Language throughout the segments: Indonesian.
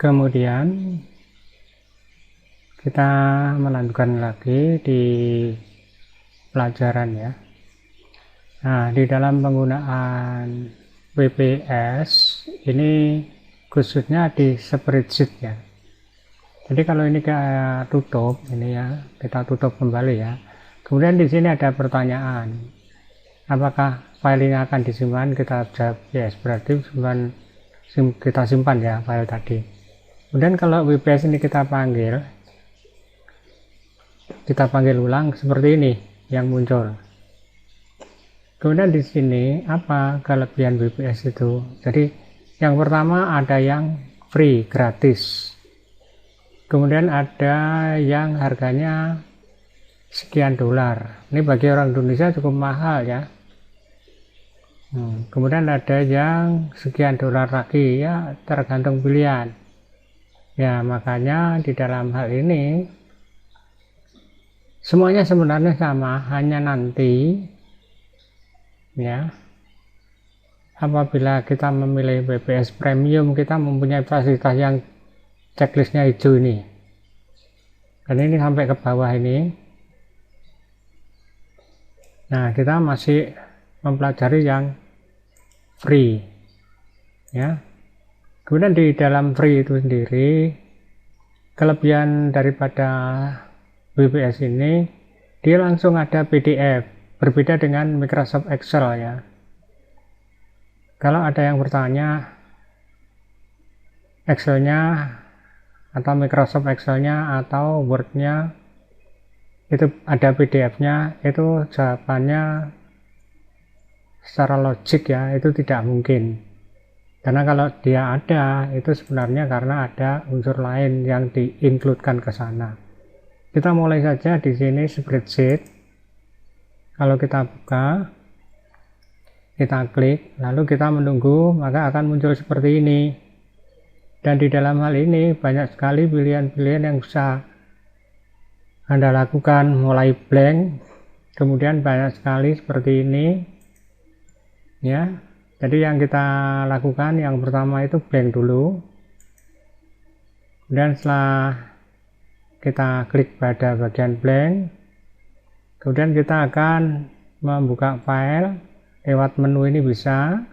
Kemudian kita melanjutkan lagi di pelajaran ya. Nah, di dalam penggunaan WPS ini khususnya di spreadsheet ya. Jadi kalau ini kita tutup ini ya, kita tutup kembali ya. Kemudian di sini ada pertanyaan, apakah file ini akan disimpan? Kita jawab yes, berarti kita simpan ya file tadi. Kemudian kalau WPS ini kita panggil ulang seperti ini yang muncul. Kemudian di sini apa kelebihan WPS itu? Jadi yang pertama ada yang free, gratis. Kemudian ada yang harganya sekian dolar. Ini bagi orang Indonesia cukup mahal ya. Kemudian ada yang sekian dolar lagi ya, tergantung pilihan. Ya, makanya di dalam hal ini semuanya sebenarnya sama, hanya nanti ya apabila kita memilih WPS Premium kita mempunyai fasilitas yang checklistnya hijau ini, dan ini sampai ke bawah ini. Nah, kita masih mempelajari yang free ya. Kemudian di dalam free itu sendiri kelebihan daripada WPS ini, dia langsung ada PDF, berbeda dengan Microsoft Excel ya. Kalau ada yang bertanya Excelnya atau Microsoft Excelnya atau Wordnya itu ada PDF-nya, itu jawabannya secara logik ya, itu tidak mungkin. Karena kalau dia ada, itu sebenarnya karena ada unsur lain yang diinkludkan ke sana. Kita mulai saja di sini spreadsheet. Kalau kita buka, kita klik, lalu kita menunggu, maka akan muncul seperti ini. Dan di dalam hal ini banyak sekali pilihan-pilihan yang bisa Anda lakukan, mulai blank, kemudian banyak sekali seperti ini. Ya, jadi yang kita lakukan yang pertama itu blank dulu. Kemudian setelah kita klik pada bagian blank, kemudian kita akan membuka file lewat menu ini bisa,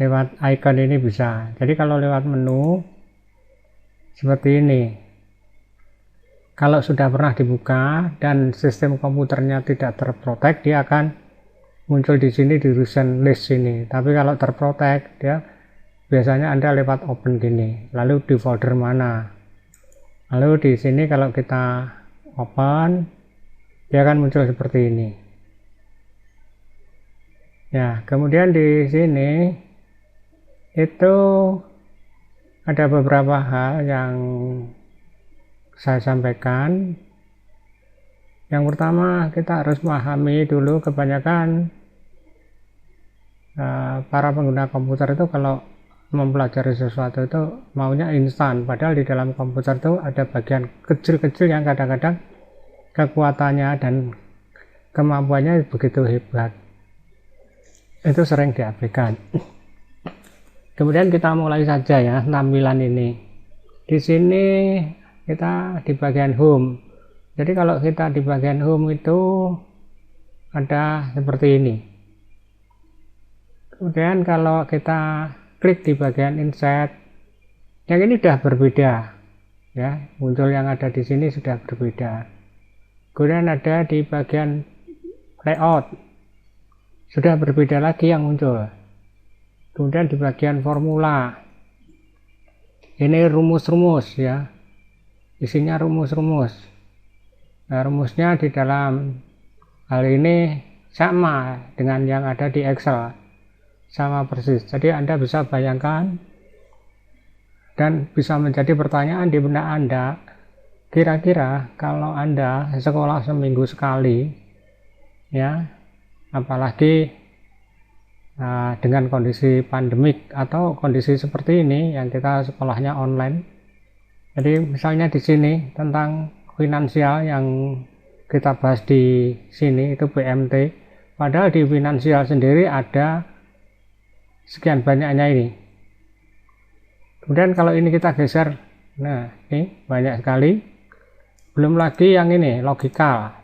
lewat icon ini bisa. Jadi kalau lewat menu seperti ini, kalau sudah pernah dibuka dan sistem komputernya tidak terprotek, dia akan muncul di sini di recent list ini. Tapi kalau terprotek, dia biasanya Anda lewat open gini, lalu di folder mana. Lalu di sini kalau kita open, dia akan muncul seperti ini. Ya, kemudian di sini itu ada beberapa hal yang saya sampaikan. Yang pertama, kita harus memahami dulu, kebanyakan para pengguna komputer itu kalau mempelajari sesuatu itu maunya instan, padahal di dalam komputer itu ada bagian kecil-kecil yang kadang-kadang kekuatannya dan kemampuannya begitu hebat, itu sering diabaikan. Kemudian kita mulai saja ya tampilan ini. Di sini kita di bagian home. Jadi kalau kita di bagian home itu ada seperti ini. Kemudian kalau kita klik di bagian insert, yang ini sudah berbeda ya, muncul yang ada di sini sudah berbeda. Kemudian ada di bagian layout, sudah berbeda lagi yang muncul. Kemudian di bagian formula, ini rumus-rumus ya, isinya rumus-rumus. Nah, rumusnya di dalam hal ini sama dengan yang ada di Excel, sama persis. Jadi Anda bisa bayangkan dan bisa menjadi pertanyaan di benak Anda, kira-kira kalau Anda sekolah seminggu sekali ya, apalagi dengan kondisi pandemik atau kondisi seperti ini yang kita sekolahnya online. Jadi misalnya di sini tentang finansial yang kita bahas di sini itu BMT, padahal di finansial sendiri ada sekian banyaknya ini. Kemudian kalau ini kita geser, nah ini banyak sekali. Belum lagi yang ini logikal.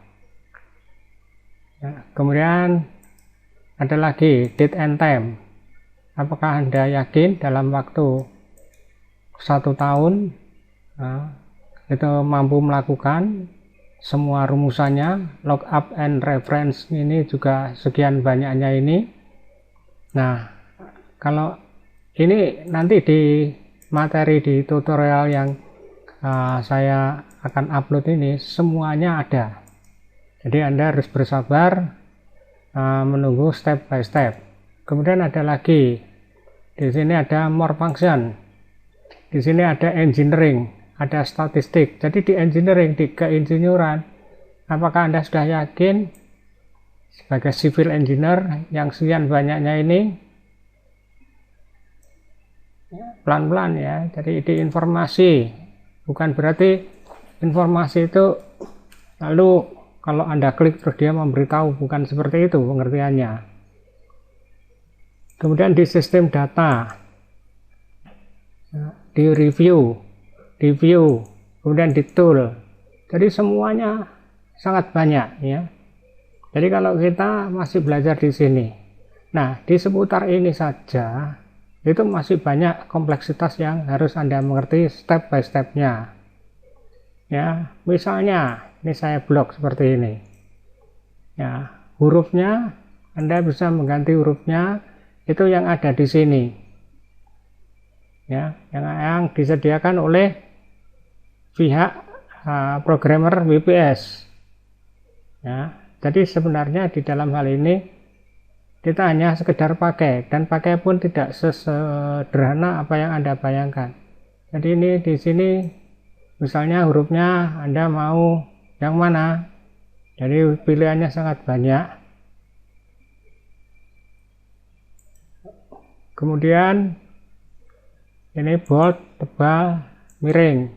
Ya, kemudian ada lagi date and time. Apakah Anda yakin dalam waktu 1 tahun itu mampu melakukan semua rumusannya, lookup and reference ini juga sekian banyaknya ini. Nah, kalau ini nanti di materi di tutorial yang saya akan upload ini semuanya ada. Jadi Anda harus bersabar menunggu step by step. Kemudian ada lagi di sini ada more function, di sini ada engineering, ada statistik. Jadi di engineering, di keinsinyuran, apakah Anda sudah yakin sebagai civil engineer yang sekian banyaknya ini? Pelan-pelan ya. Jadi di informasi, bukan berarti informasi itu lalu kalau Anda klik terus dia memberitahu, bukan seperti itu pengertiannya. Kemudian di sistem data, di review, di view, kemudian di tool. Jadi semuanya sangat banyak ya. Jadi kalau kita masih belajar di sini, nah di seputar ini saja itu masih banyak kompleksitas yang harus Anda mengerti step by stepnya. Ya, misalnya ini saya blok seperti ini. Ya, hurufnya Anda bisa mengganti hurufnya itu yang ada di sini. Ya, yang disediakan oleh pihak programmer WPS. Ya, jadi sebenarnya di dalam hal ini kita hanya sekedar pakai, dan pakai pun tidak sesederhana apa yang Anda bayangkan. Jadi ini di sini misalnya hurufnya Anda mau yang mana, jadi pilihannya sangat banyak. Kemudian ini bold, tebal, miring.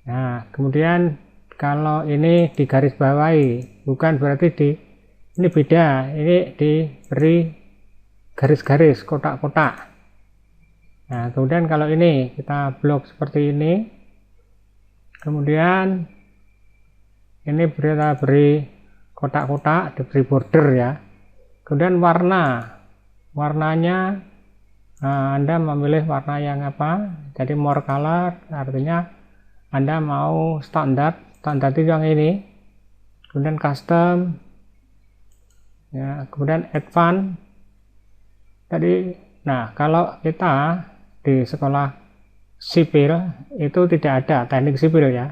Nah, kemudian kalau ini digarisbawahi, bukan berarti ini beda, ini diberi garis-garis, kotak-kotak. Nah, kemudian kalau ini kita blok seperti ini, kemudian ini kita beri kotak-kotak, diberi border ya. Kemudian warnanya Anda memilih warna yang apa, jadi more color artinya Anda mau standar itu yang ini, kemudian custom ya, kemudian advance tadi. Nah, kalau kita di sekolah sipil itu tidak ada teknik sipil ya,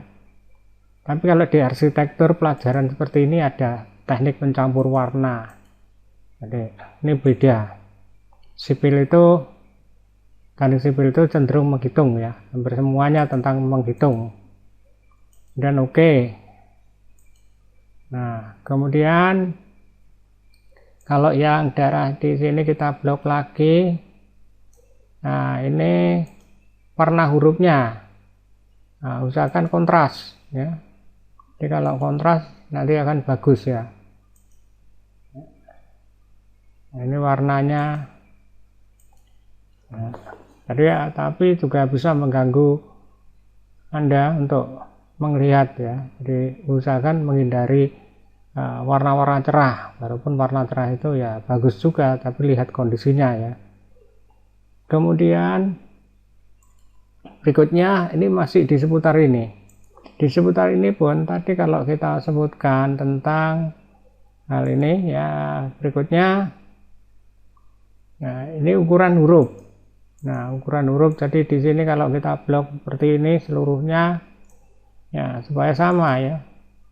tapi kalau di arsitektur pelajaran seperti ini ada teknik pencampur warna. Jadi ini beda. Teknik sipil itu cenderung menghitung ya, hampir semuanya tentang menghitung. Dan oke. Nah, kemudian kalau yang daerah di sini kita blok lagi. Nah, ini warna hurufnya. Nah, usahakan kontras ya. Jadi kalau kontras nanti akan bagus ya. Nah, ini warnanya. Nah, tapi juga bisa mengganggu Anda untuk melihat ya. Jadi usahakan menghindari warna-warna cerah, walaupun warna cerah itu ya bagus juga, tapi lihat kondisinya ya. Kemudian berikutnya ini masih di seputar ini. Di seputar ini pun tadi kalau kita sebutkan tentang hal ini ya, berikutnya nah ini ukuran huruf. Nah, ukuran huruf, jadi di sini kalau kita blok seperti ini seluruhnya ya supaya sama ya.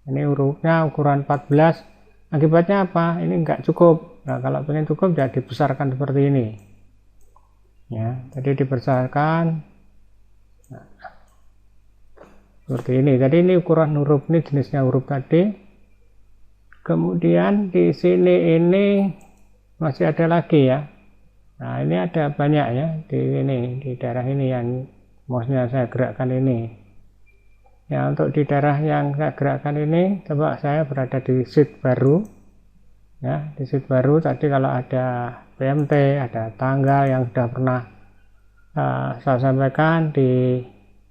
Ini hurufnya ukuran 14. Akibatnya apa? Ini enggak cukup. Nah, kalau pengen cukup ya dibesarkan seperti ini. Ya, jadi dibesarkan nah, seperti ini. Jadi ini ukuran huruf, ini jenisnya huruf tadi. Kemudian di sini ini masih ada lagi ya. Nah, ini ada banyak ya di daerah ini yang mouse-nya saya gerakkan ini. Ya, untuk di daerah yang saya gerakkan ini, coba saya berada di sheet baru. Ya, di sheet baru tadi kalau ada PMT, ada tanggal yang sudah pernah saya sampaikan di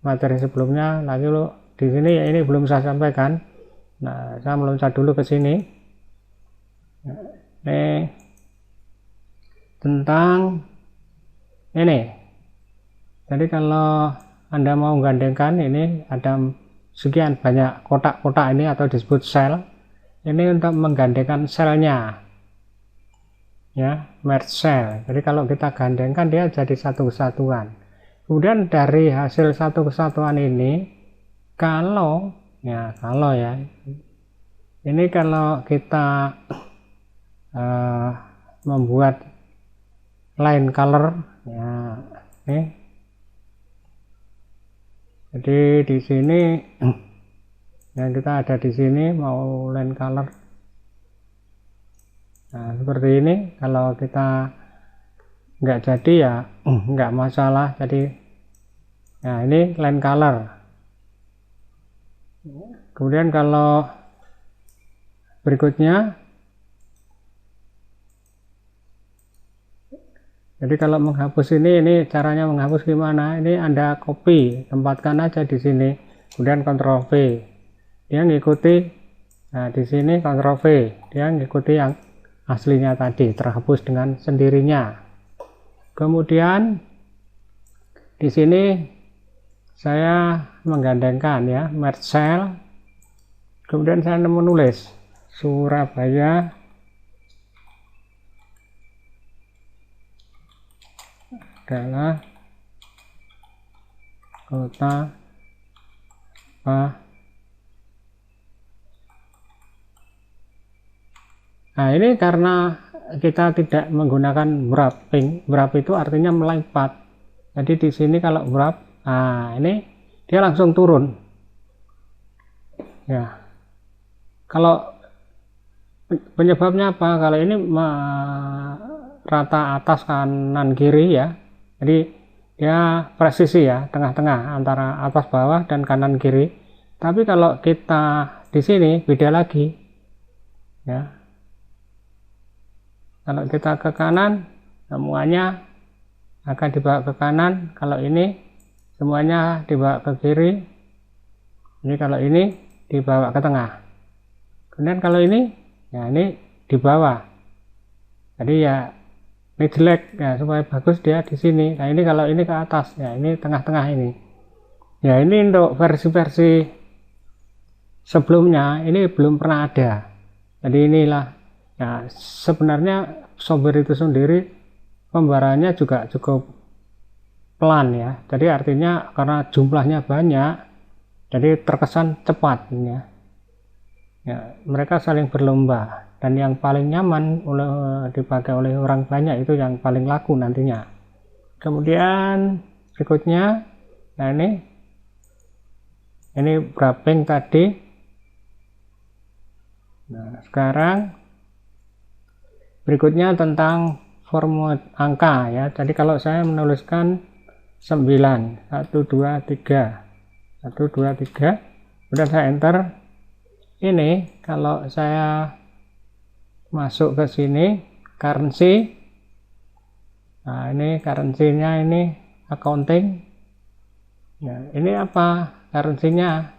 materi sebelumnya. Lalu di sini ya ini belum saya sampaikan. Nah, saya meloncat dulu ke sini. Ini tentang ini. Jadi kalau Anda mau menggandengkan, ini ada sekian banyak kotak-kotak ini atau disebut sel. Ini untuk menggandengkan selnya, ya, merge cell. Jadi kalau kita gandengkan dia jadi satu kesatuan. Kemudian dari hasil satu kesatuan ini, kalau ya ini kalau kita membuat line color, ya, ini. Jadi di sini yang kita ada di sini mau line color. Nah, seperti ini. Kalau kita nggak jadi ya nggak masalah. Jadi nah ini line color. Kemudian kalau berikutnya, jadi kalau menghapus ini caranya menghapus gimana? Ini Anda copy, tempatkan aja di sini. Kemudian Ctrl V. Dia ngikuti, nah di sini Ctrl V. Dia ngikuti yang aslinya tadi, terhapus dengan sendirinya. Kemudian di sini saya menggandengkan ya, merge cell. Kemudian saya menulis Surabaya adalah kota apa. Nah ini karena kita tidak menggunakan wrapping. Wrap itu artinya melipat. Jadi di sini kalau wrap, nah ini dia langsung turun. Ya. Kalau penyebabnya apa? Kalau ini rata atas kanan kiri ya. Jadi dia presisi ya, tengah-tengah antara atas bawah dan kanan kiri. Tapi kalau kita di sini beda lagi. Ya. Kalau kita ke kanan, semuanya akan dibawa ke kanan. Kalau ini semuanya dibawa ke kiri. Ini kalau ini dibawa ke tengah. Kemudian kalau ini, ya ini di bawah. Jadi ya ini jelek ya, supaya bagus dia di sini. Nah ini kalau ini ke atas, ya ini tengah-tengah ini. Ya ini untuk versi-versi sebelumnya ini belum pernah ada. Jadi inilah ya, sebenarnya software itu sendiri pembaharannya juga cukup pelan ya. Jadi artinya karena jumlahnya banyak, jadi terkesan cepat ya. Ya, mereka saling berlomba, dan yang paling nyaman dipakai oleh orang banyak itu yang paling laku nantinya. Kemudian berikutnya, nah ini wrapping tadi. Nah sekarang berikutnya tentang format angka ya. Jadi kalau saya menuliskan 9, 1, 2, 3, 1, 2, 3, kemudian saya enter. Ini kalau saya masuk ke sini currency, nah ini currency-nya, ini accounting. Nah ini apa currency-nya?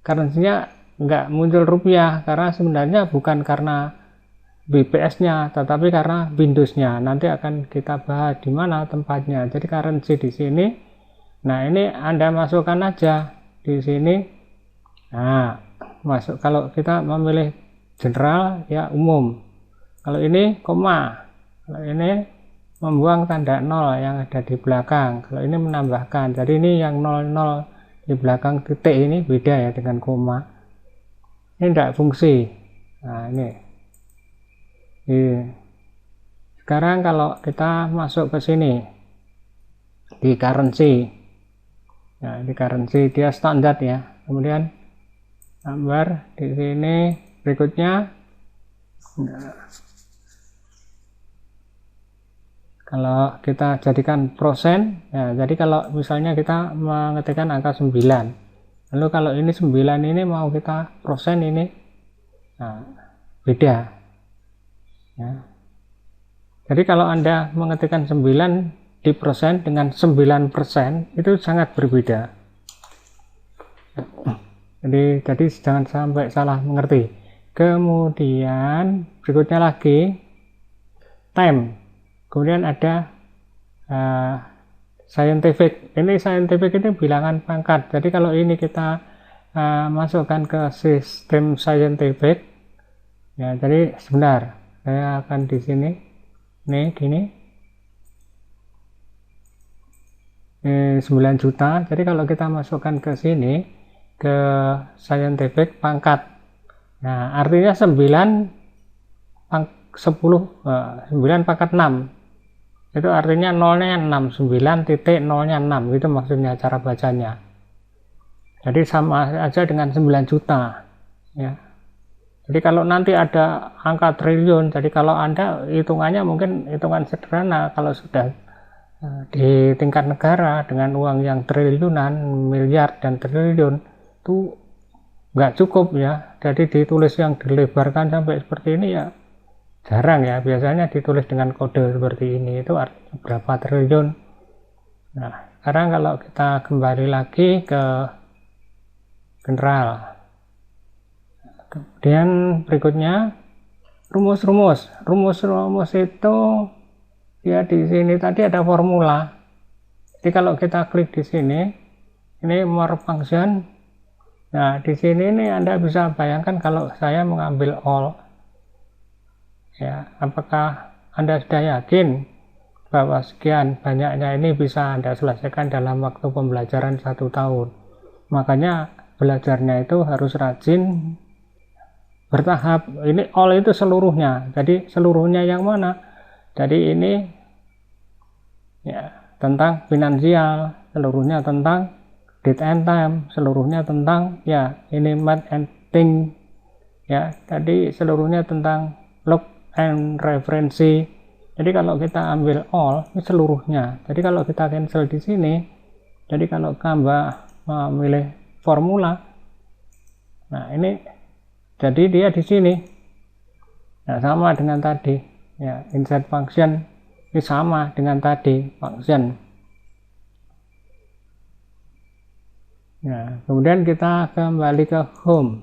Currency-nya nggak muncul rupiah karena sebenarnya bukan karena BPS-nya, tetapi karena Windows-nya. Nanti akan kita bahas di mana tempatnya. Jadi currency di sini. Nah ini Anda masukkan aja di sini. Nah masuk, kalau kita memilih general ya umum. Kalau ini koma, kalau ini membuang tanda nol yang ada di belakang, kalau ini menambahkan. Jadi ini yang 00 di belakang titik ini beda ya dengan koma. Ini tidak fungsi. Nah ini. Sekarang kalau kita masuk ke sini di currency, nah di currency dia standar ya. Kemudian gambar di sini berikutnya. Nah, kalau kita jadikan persen ya, jadi kalau misalnya kita mengetikkan angka 9, lalu kalau ini 9 ini mau kita persen ini, nah, beda ya. Jadi kalau Anda mengetikkan 9 di persen dengan 9% itu sangat berbeda. Jadi jangan sampai salah mengerti. Kemudian berikutnya lagi time. Kemudian ada scientific. Ini scientific ini bilangan pangkat. Jadi kalau ini kita masukkan ke sistem scientific, ya, jadi sebentar, saya akan di sini, nih gini, 9 juta. Jadi kalau kita masukkan ke sini, ke scientific pangkat, nah artinya 9 pangkat 6, itu artinya nolnya 6, 9.0-nya 6, itu maksudnya cara bacanya. Jadi sama aja dengan 9 juta, ya. Jadi kalau nanti ada angka triliun, jadi kalau Anda hitungannya mungkin hitungan sederhana, kalau sudah di tingkat negara dengan uang yang triliunan, miliar dan triliun, itu nggak cukup ya. Jadi ditulis yang dilebarkan sampai seperti ini ya jarang ya. Biasanya ditulis dengan kode seperti ini, itu artinya berapa triliun. Nah, sekarang kalau kita kembali lagi ke general. Kemudian berikutnya rumus-rumus. Rumus-rumus itu ya di sini tadi ada formula. Jadi kalau kita klik di sini, ini more function. Nah, di sini ini Anda bisa bayangkan kalau saya mengambil all. Ya, apakah Anda sudah yakin bahwa sekian banyaknya ini bisa Anda selesaikan dalam waktu pembelajaran 1 tahun? Makanya belajarnya itu harus rajin, bertahap. Ini all itu seluruhnya. Jadi seluruhnya yang mana? Jadi ini ya tentang finansial, seluruhnya tentang date and time, seluruhnya tentang ya ini math and think, ya tadi seluruhnya tentang log and referensi. Jadi kalau kita ambil all ini seluruhnya. Jadi kalau kita cancel di sini, jadi kalau Canva memilih formula, nah ini jadi dia di sini. Nah, sama dengan tadi ya, insert function ini sama dengan tadi function. Nah, kemudian kita kembali ke home.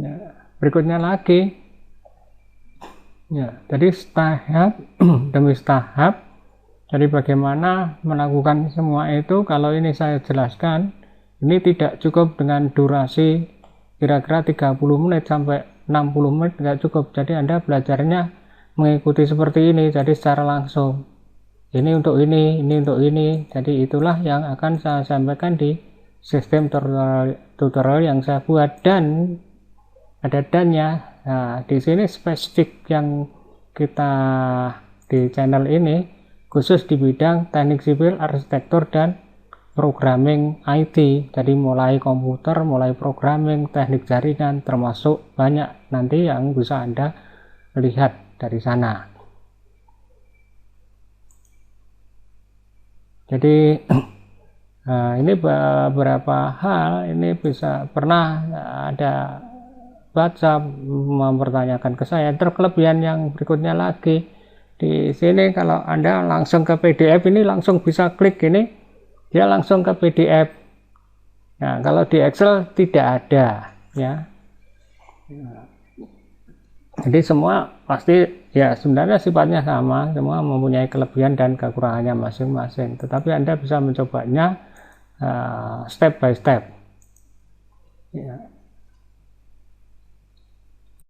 Nah, berikutnya lagi ya, jadi tahap demi tahap. Jadi bagaimana melakukan semua itu, kalau ini saya jelaskan, ini tidak cukup dengan durasi kira-kira 30 menit sampai 60 menit, nggak cukup. Jadi Anda belajarnya mengikuti seperti ini, jadi secara langsung. Ini untuk ini untuk ini. Jadi itulah yang akan saya sampaikan di sistem tutorial yang saya buat, dan ada dannya. Nah, di sini spesifik yang kita di channel ini khusus di bidang teknik sipil, arsitektur, dan programming IT. Jadi mulai komputer, mulai programming, teknik jaringan, termasuk banyak nanti yang bisa Anda lihat dari sana. Jadi ini beberapa hal ini bisa pernah ada baca mempertanyakan ke saya. Terkelebihan yang berikutnya lagi di sini, kalau Anda langsung ke PDF ini langsung bisa klik ini, dia langsung ke PDF. Nah, kalau di Excel tidak ada ya. Jadi semua pasti ya sebenarnya sifatnya sama, semua mempunyai kelebihan dan kekurangannya masing-masing. Tetapi Anda bisa mencobanya step by step. Ya.